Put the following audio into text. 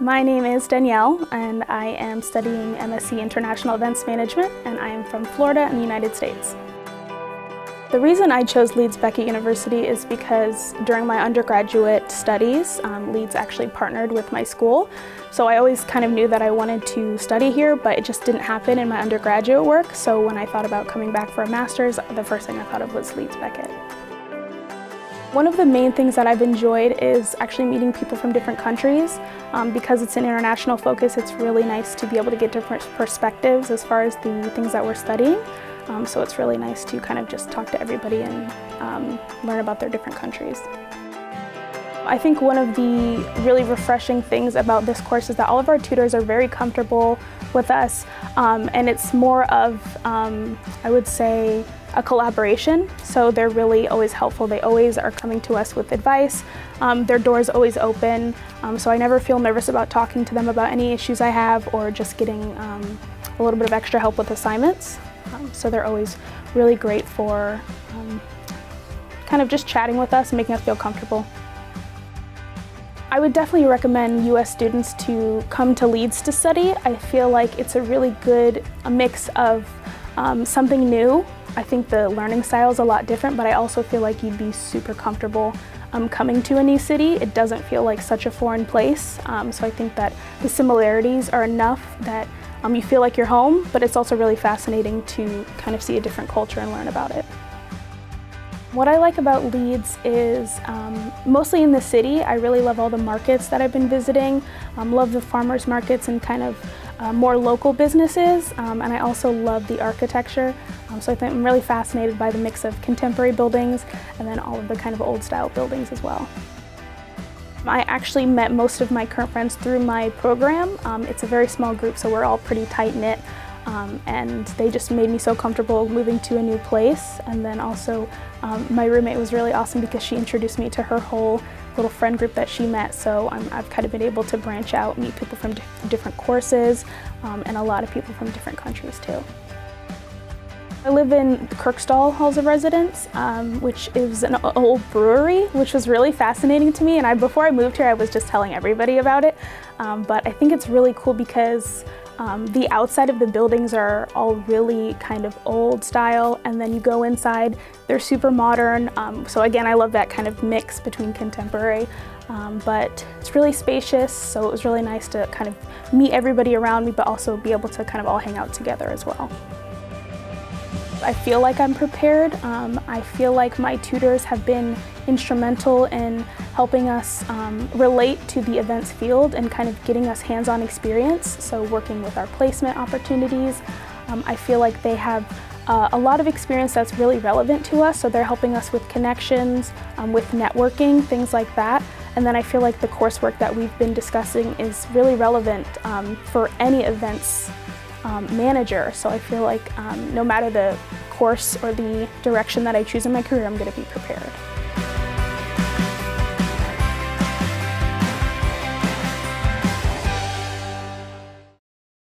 My name is Danielle, and I am studying MSc International Events Management, and I am from Florida in the United States. The reason I chose Leeds Beckett University is because during my undergraduate studies, Leeds actually partnered with my school. So I always kind of knew that I wanted to study here, but it just didn't happen in my undergraduate work. So when I thought about coming back for a master's, the first thing I thought of was Leeds Beckett. One of the main things that I've enjoyed is actually meeting people from different countries. Because it's an international focus, it's really nice to be able to get different perspectives as far as the things that we're studying. So it's really nice to kind of just talk to everybody and learn about their different countries. I think one of the really refreshing things about this course is that all of our tutors are very comfortable with us, and it's more of, I would say, a collaboration. So they're really always helpful. They always are coming to us with advice. Their door's always open, so I never feel nervous about talking to them about any issues I have or just getting a little bit of extra help with assignments. So they're always really great for kind of just chatting with us and making us feel comfortable. I would definitely recommend US students to come to Leeds to study. I feel like it's a really good mix of something new. I think the learning style is a lot different, but I also feel like you'd be super comfortable coming to a new city. It doesn't feel like such a foreign place. So I think that the similarities are enough that you feel like you're home, but it's also really fascinating to kind of see a different culture and learn about it. What I like about Leeds is mostly in the city. I really love all the markets that I've been visiting, love the farmers markets and kind of more local businesses, and I also love the architecture. So I think I'm really fascinated by the mix of contemporary buildings and then all of the kind of old style buildings as well. I actually met most of my current friends through my program. It's a very small group, so we're all pretty tight-knit, and they just made me so comfortable moving to a new place. And then also my roommate was really awesome because she introduced me to her whole little friend group that she met, so I've kind of been able to branch out, meet people from different courses, and a lot of people from different countries too. I live in Kirkstall Halls of Residence, which is an old brewery, which was really fascinating to me. And before I moved here, I was just telling everybody about it. But I think it's really cool because the outside of the buildings are all really kind of old style, and then you go inside, they're super modern. So again, I love that kind of mix between contemporary, but it's really spacious. So it was really nice to kind of meet everybody around me, but also be able to kind of all hang out together as well. I feel like I'm prepared. I feel like my tutors have been instrumental in helping us relate to the events field and kind of getting us hands-on experience, so working with our placement opportunities. I feel like they have a lot of experience that's really relevant to us, so they're helping us with connections, with networking, things like that. And then I feel like the coursework that we've been discussing is really relevant for any events manager. So I feel like no matter the course or the direction that I choose in my career, I'm going to be prepared.